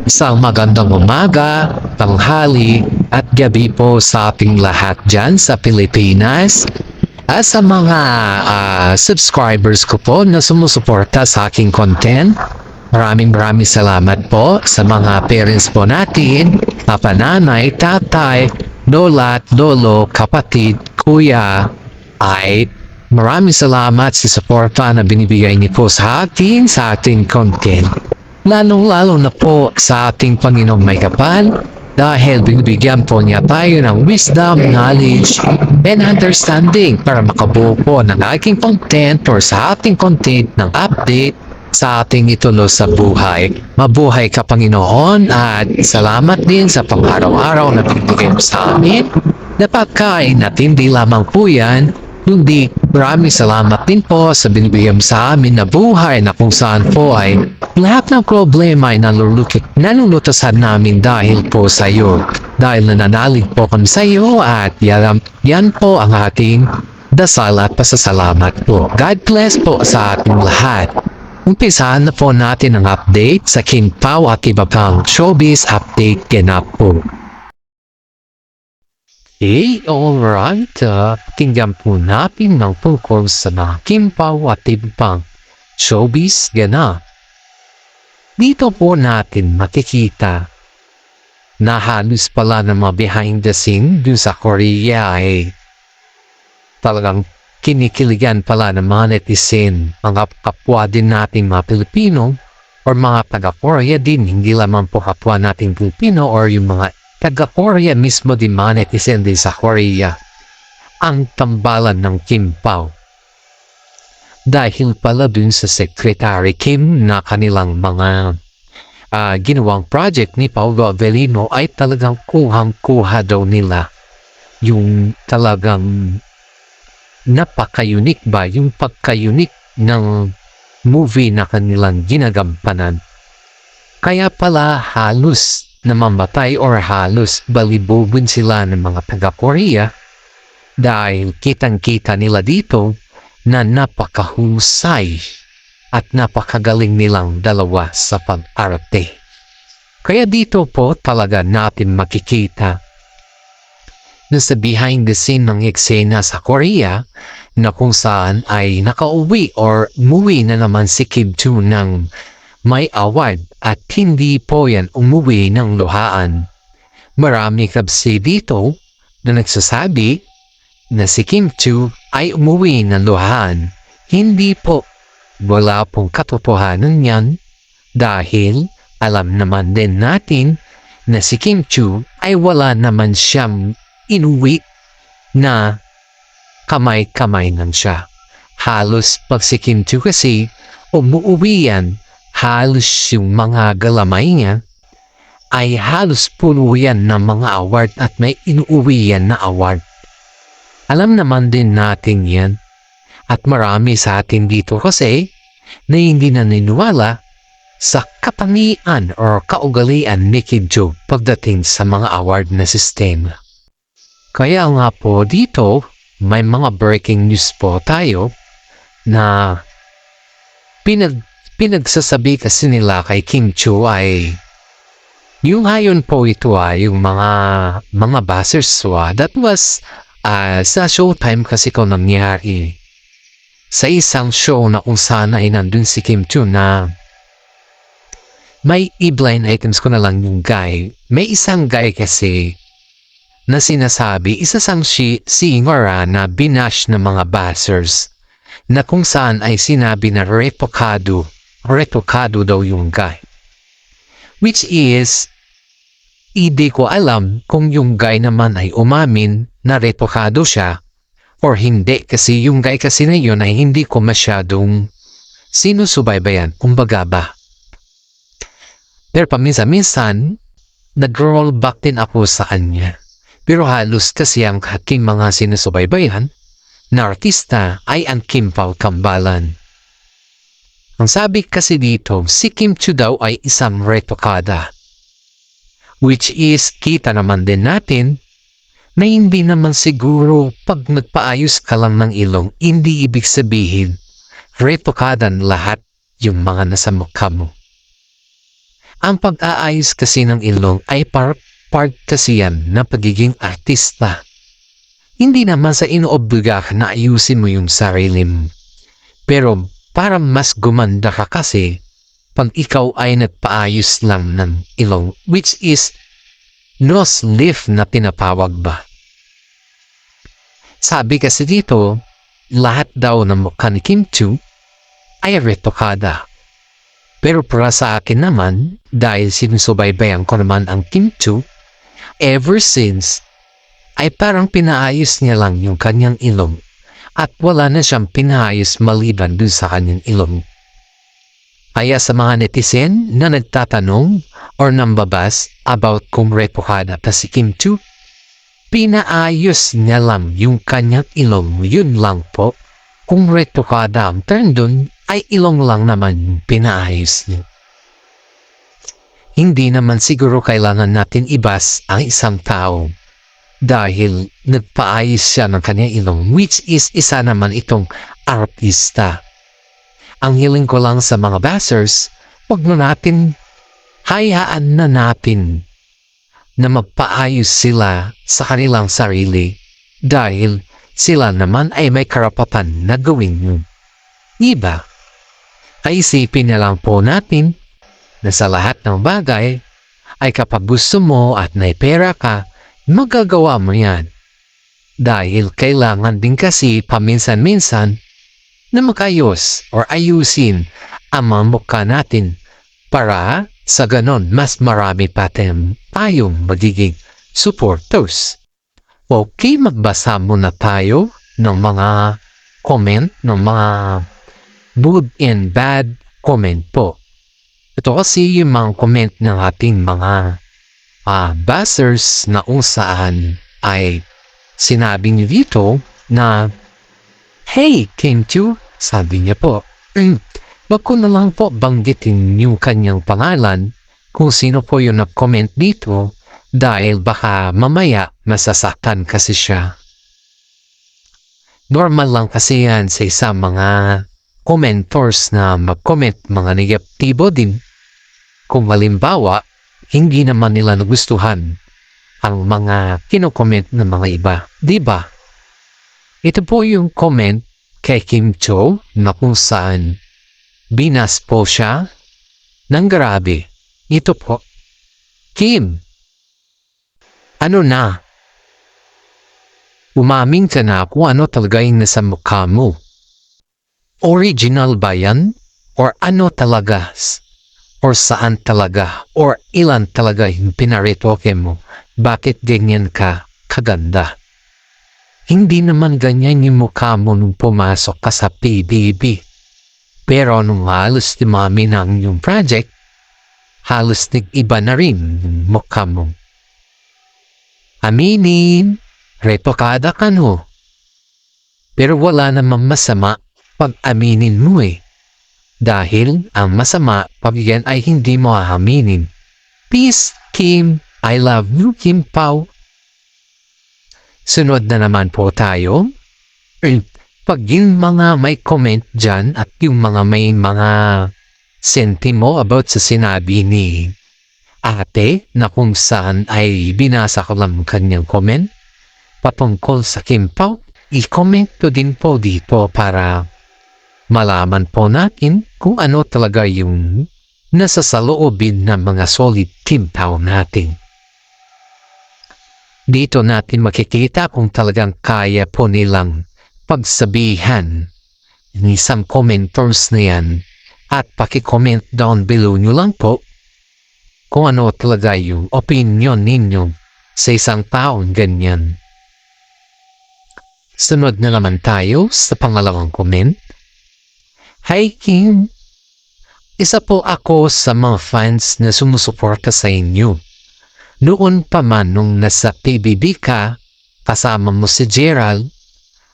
Isang magandang umaga, tanghali at gabi po sa ating lahat dyan sa Pilipinas. At sa mga subscribers ko po na sumusuporta sa aking content, maraming salamat po sa mga parents po natin, papa, nanay, tatay, lola at lolo, kapatid, kuya, ay maraming salamat sa suporta na binibigay niyo po sa atin, sa ating content. Lalong-lalo na po sa ating Panginoong may kapal dahil binibigyan po niya tayo ng wisdom, knowledge, and understanding para makabuo po ng aking content or sa ating content ng update sa ating itulo sa buhay. Mabuhay ka Panginoon at salamat din sa pang-araw-araw na binibigay mo sa amin. Napagkain at hindi lamang po yan, kundi maraming salamat din po sa binibigyan sa amin na buhay na kung saan po ay lahat ng problema ay nalulutasan namin dahil po sa iyo. Dahil nananalig po kami sa iyo at yan po ang ating dasal at pasasalamat po. God bless po sa ating lahat. Umpisahan na po natin ang update sa Kim Pao at iba pang showbiz update ganap po. Okay, alright. Tingnan po natin ng tungkol sa mga Kim Pao at iba pang showbiz ganap. Dito po natin makikita na halos pala ng mga behind the scene dun sa Korea ay talagang kinikiligan pala ng mga netizen, mga kapwa din natin mga Pilipino or mga taga-Korea din, hindi lamang po kapwa natin Pilipino or yung mga taga-Korea mismo din mga netizen din sa Korea ang tambalan ng Kim Pao. Dahil pala dun sa Secretary Kim na kanilang mga ginawang project ni Paulo Avellino ay talagang kuhang-kuha daw nila yung talagang napaka-unique ba, yung pagka-unique ng movie na kanilang ginagampanan. Kaya pala halos namamatay or halos balibubin sila ng mga taga-Korea dahil kitang-kita nila dito na napakahusay at napakagaling nilang dalawa sa pag-arte. Kaya dito po talaga natin makikita na sa behind the scene ng eksena sa Korea na kung saan ay nakauwi or umuwi na naman si Kim Chu ng may award at hindi po yan umuwi ng luhaan. Marami kasi dito na nagsasabi na si Kim Chu ay umuwi ng luhaan. Hindi po. Wala pong katotohanan yan dahil alam naman din natin na si Kim Chu ay wala naman siyang inuwi na kamay-kamay nan siya. Halos pag si Kim Chu kasi umuwi yan, halos yung mga galamay niya ay halos puno yan ng mga award at may inuwi yan na award. Alam naman din natin yan at marami sa atin dito kasi na hindi naniniwala sa katangian o kaugalian ni Kim Chu pagdating sa mga award na sistema. Kaya nga po dito may mga breaking news po tayo na pinagsasabi kasi nila kay Kim Chu ay yung hayon po ito ay yung mga buzzers that was sa Showtime kasi ko nangyari sa isang show na kung saan ay nandun si Kim Chu na may i-blind items ko na lang yung guy. May isang guy kasi na sinasabi, isa sang singer na binash ng mga buzzers na kung saan ay sinabi na retokado daw yung guy. Which is, hindi ko alam kung yung guy naman ay umamin na retokado siya or hindi kasi yung guy kasi na yun ay hindi ko masyadong sinusubaybayan, kumbaga ba. Pero paminsan-minsan, nag-roll back din ako sa kanya. Pero halos kasi ang aking mga sinusubaybayan na artista ay ang Kim Pao Kambalan. Ang sabi kasi dito, si Kim Chu daw ay isang retokada. Which is, kita naman din natin na hindi naman siguro pag nagpaayos ka lang ng ilong, hindi ibig sabihin retokadan lahat yung mga nasa mukha mo. Ang pag-aayos kasi ng ilong ay part kasi yan na pagiging artista. Hindi naman sa inoobliga ka na ayusin mo yung sarili mo. Pero para mas gumanda ka kasi, pag ikaw ay nagpaayos lang ng ilong, which is nose lift na tinatawag ba? Sabi kasi dito, lahat daw ng mukha ni Kim Chiu ay retokada. Pero para sa akin naman, dahil sinusubaybayan ko naman ang Kim Chiu, ever since, ay parang pinaayos niya lang yung kanyang ilong at wala na siyang pinaayos maliban dun sa kanyang ilong. Kaya sa mga netizen na nagtatanong or nambabas about kung retokada pa si Kim Chiu, pinaayos niya lang yung kanyang ilong, yun lang po. Kung retokada ang term dun, ay ilong lang naman yung pinaayos niya. Hindi naman siguro kailangan natin ibas ang isang tao dahil nagpaayos siya ng kanyang ilong, which is isa naman itong artista. Ang hiling ko lang sa mga bashers, wag na natin, hayaan na natin na magpaayos sila sa kanilang sarili dahil sila naman ay may karapatan na gawin yun. Diba? Ay isipin na lang po natin na sa lahat ng bagay ay kapag gusto mo at may pera ka, magagawa mo yan. Dahil kailangan din kasi paminsan-minsan na makayos or ayusin ang mga mukha natin para sa ganon mas marami pa tayong magiging supporters. Okay, magbasa muna tayo ng mga comment, ng mga good and bad comment po. Ito kasi yung mga comment ng ating mga bashers na kung saan ay sinabi niyo dito na, "Hey, Kim Chiu," sabi niya po, "wag ko na lang po banggitin yung kanyang pangalan kung sino po yung nag-comment dito dahil baka mamaya masasaktan kasi siya." Normal lang kasi yan sa isang mga commentors na mag-comment mga negatibo din. Kung halimbawa, hindi naman nila nagustuhan ang mga kino-comment ng mga iba. Diba? Ito po yung comment kay Kim Chiu na kung saan binas po siya ng grabe. Ito po, "Kim, ano na? Umamin ka na kung ano talaga yung nasa mukha mo. Original ba yan? Or ano talaga? Or saan talaga? Or ilan talaga yung pinaretoke mo? Bakit ganyan ka kaganda? Hindi naman ganyan yung mukha mo nung pumasok ka sa PBB. Pero nung halos dumami na ang yung project, halos nag-iba na rin yung mukha mo. Aminin, retokada ka no. Pero wala namang masama pag aminin mo eh. Dahil ang masama pag yan ay hindi mo aaminin. Peace, Kim. I love you, Kim Pao." Sunod na naman po tayo. Pag yung mga may comment dyan at yung mga may mga sentimo about sa sinabi ni ate na kung saan ay binasa ko lang kanyang comment patungkol sa Kim Pao, i-comment ko din po dito para malaman po natin kung ano talaga yung nasa saloobin ng mga solid Kim Pao natin. Dito natin makikita kung talagang kaya po nilang pagsabihan ng isang commenters na yan at paki-comment down below nyo lang po kung ano talaga yung opinion ninyo sa isang taong ganyan. Sunod na naman tayo sa pangalawang comment. "Hi Kim, isa po ako sa mga fans na sumusuporta sa inyo. Noon pa man nung nasa PBB ka, kasama mo si Gerald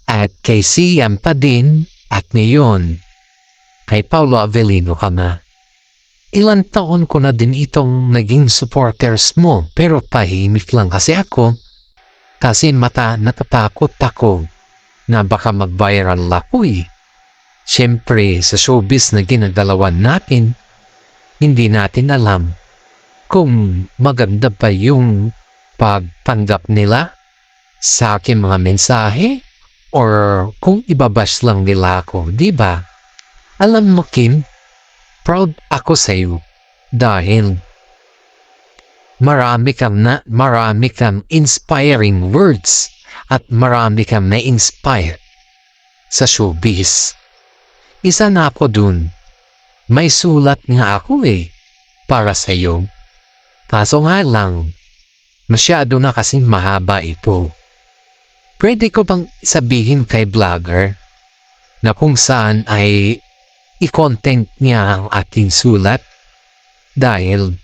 at kay Siam pa din at ngayon kay Paulo Avellino ka na. Ilan taon ko na din itong naging supporters mo pero tahimik lang kasi ako kasi natatakot ako na baka mag-viral ako eh. Siyempre sa showbiz na ginagalawan natin, hindi natin alam kung maganda ba yung pagtanggap nila sa aking mga mensahe or kung ibabash lang nila ako, di ba? Alam mo, Kim, proud ako sa iyo dahil marami kang inspiring words at marami kang na-inspire sa showbiz. Isa na ako dun. May sulat nga ako para sa iyo. Kaso nga lang, masyado na kasing mahaba ito. Pwede ko bang sabihin kay vlogger na kung saan ay i-content niya ang ating sulat? Dahil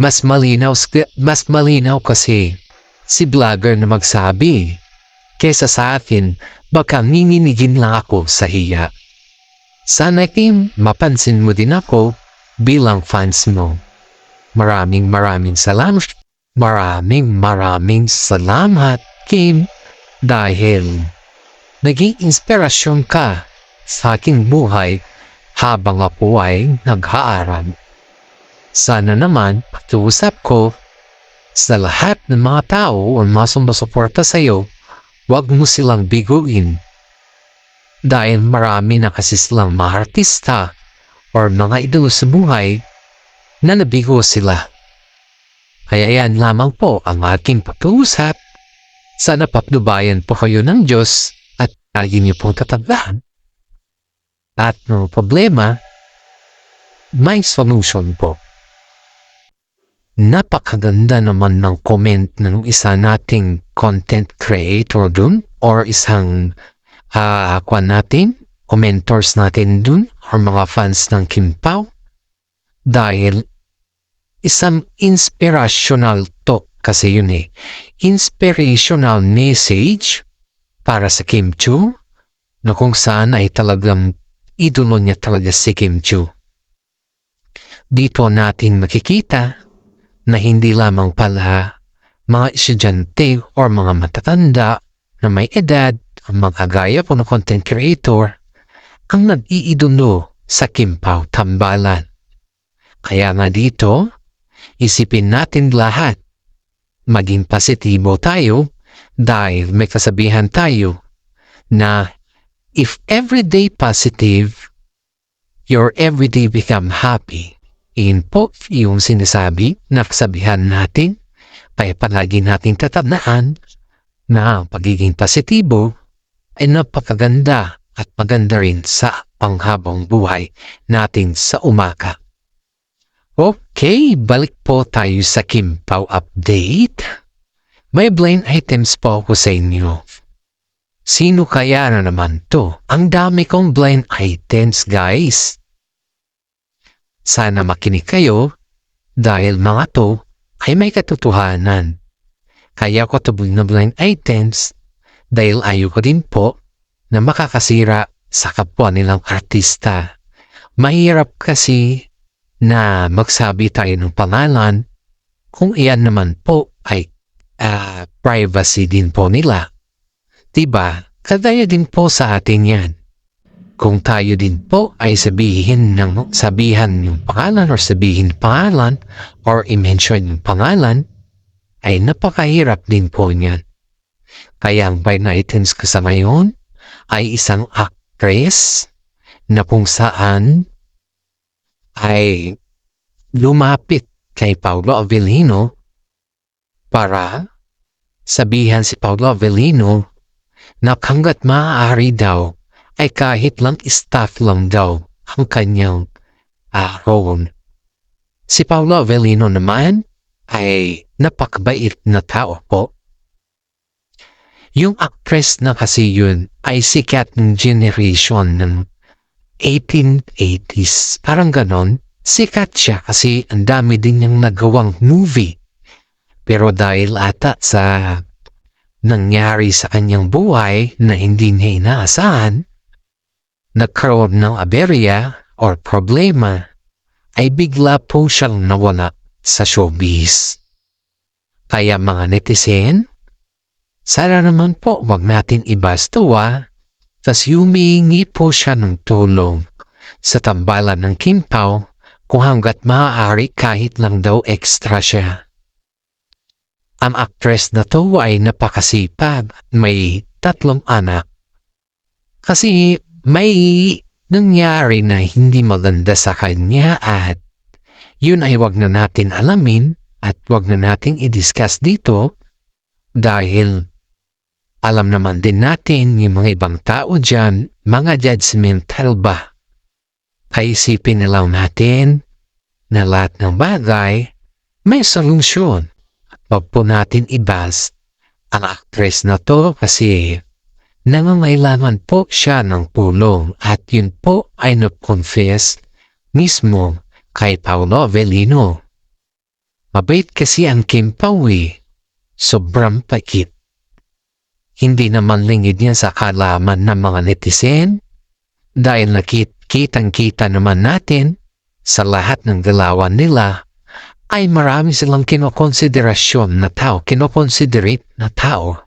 mas malinaw kasi si vlogger na magsabi kesa sa akin baka ninginigin lang ako sa hiya. Sana Kim, mapansin mo din ako bilang fans mo. Maraming salamat. Maraming salamat, Kim, dahil naging inspirasyon ka sa aking buhay habang ako ay nag-aaral. Sana naman pag-uusap ko sa lahat ng mga tao o mga sumusuporta sa iyo, huwag mo silang biguin. Dahil marami na kasi silang mga artista o mga idolo sa buhay na nabigo sila. Kaya yan lamang po ang aking pag-uusap. Sana patnubayan po kayo ng Diyos at lagi niyo pong tatandaan. At no problema, may solution po. Napakaganda naman ng comment ng isa nating content creator dun or isang commentors natin dun or mga fans ng Kim Pao. Dahil isang inspirational talk kasi yun inspirational message para sa Kim Chiu na kung saan ay talagang idolo niya talaga si Kim Chiu. Dito natin makikita na hindi lamang pala mga estudyante or mga matatanda na may edad ang mga gaya po na content creator ang nag-iidolo sa Kim Pao tambalan. Kaya nga dito, isipin natin lahat. Maging positibo tayo dahil may kasabihan tayo na if everyday positive, your everyday become happy. Iyon po yung sinasabi na kasabihan natin. Kaya palagi natin tatandaan na ang pagiging positibo ay napakaganda at maganda rin sa panghabang buhay natin sa umaga. Okay, balik po tayo sa Kim Pao update. May blind items po ako sa inyo. Sino kaya na naman to? Ang dami kong blind items, guys. Sana makinig kayo dahil mga to ay may katotohanan. Kaya ko tabog na blind items dahil ayoko din po na makakasira sa kapwa nilang artista. Mahirap kasi na magsabi tayo ng pangalan kung iyan naman po ay privacy din po nila. Diba? Kadaya din po sa atin yan. Kung tayo din po ay sabihan yung pangalan or sabihin pangalan or i-mention yung pangalan, ay napakahirap din po niyan. Kaya ang blind items ko sa ngayon ay isang actress na kung saan ay lumapit kay Paolo Avellino para sabihan si Paolo Avellino na hanggat maaari daw ay kahit lang staff lang daw ang kanyang role. Si Paolo Avellino naman ay napakabait na tao po. Yung actress na kasi yun ay sikat ng generation ng 1880s. Parang ganon. Sikat siya kasi ang dami din niyang nagawang movie. Pero dahil ata sa nangyari sa kanyang buhay na hindi niya inaasahan, nagkaroon ng aberya or problema, ay bigla po siyang nawala sa showbiz. Kaya mga netizen, sana naman po wag natin ibastuwa, tas humihingi po siya ng tulong sa tambalan ng Kim Pao kung hanggat maaari kahit lang daw extra siya. Ang actress na to ay napakasipag, may 3 anak. Kasi may nangyari na hindi maganda sa kanya at yun ay wag na natin alamin at wag na nating i-discuss dito dahil alam naman din natin yung mga ibang tao dyan, mga judgmental ba? Kaisipin na lang natin na lahat ng bagay may solusyon. Wag po natin ibas ang actress na to kasi nangangailangan po siya ng tulong at yun po ay na-confess mismo kay Paolo Avellino. Mabait kasi ang Kim Pao sobrang pakit. Hindi naman lingid niya sa kalaman ng mga netizen dahil nakitang-kita naman natin sa lahat ng galawan nila ay marami silang kinokonsiderasyon na tao, kinokonsiderate na tao.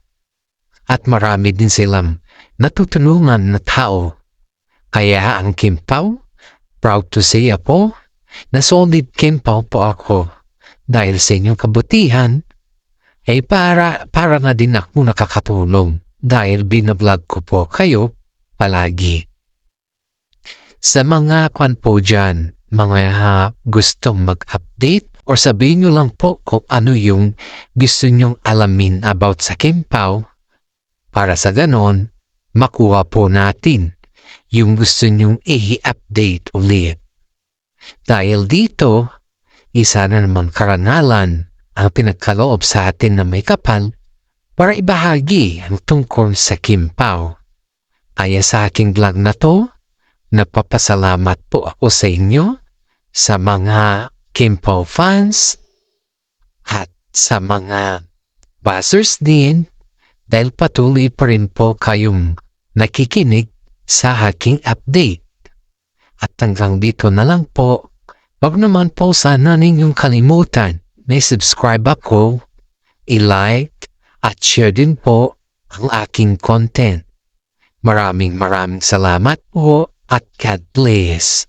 At marami din silang natutulungan na tao. Kaya ang Kim Pao, proud to say ako, na solid Kim Pao po ako dahil sa inyong kabutihan ay para na din ako nakakatulong dahil binablog ko po kayo palagi. Sa mga kwan po dyan, mga gustong mag-update or sabihin nyo lang po kung ano yung gusto nyong alamin about sa Kim Pao para sa ganon, makuha po natin yung gusto nyong i-update ulit. Dahil dito, isa na naman karanalan ang pinagkaloob sa atin na may kapal para ibahagi ang tungkol sa Kim Pao. Kaya sa aking vlog na to, napapasalamat po ako sa inyo, sa mga Kim Pao fans, at sa mga buzzers din, dahil patuloy pa rin po kayong nakikinig sa aking update. At hanggang dito na lang po, wag naman po sana ninyong kalimutan may subscribe ako, i-like, at share din po ang aking content. Maraming salamat po at God bless.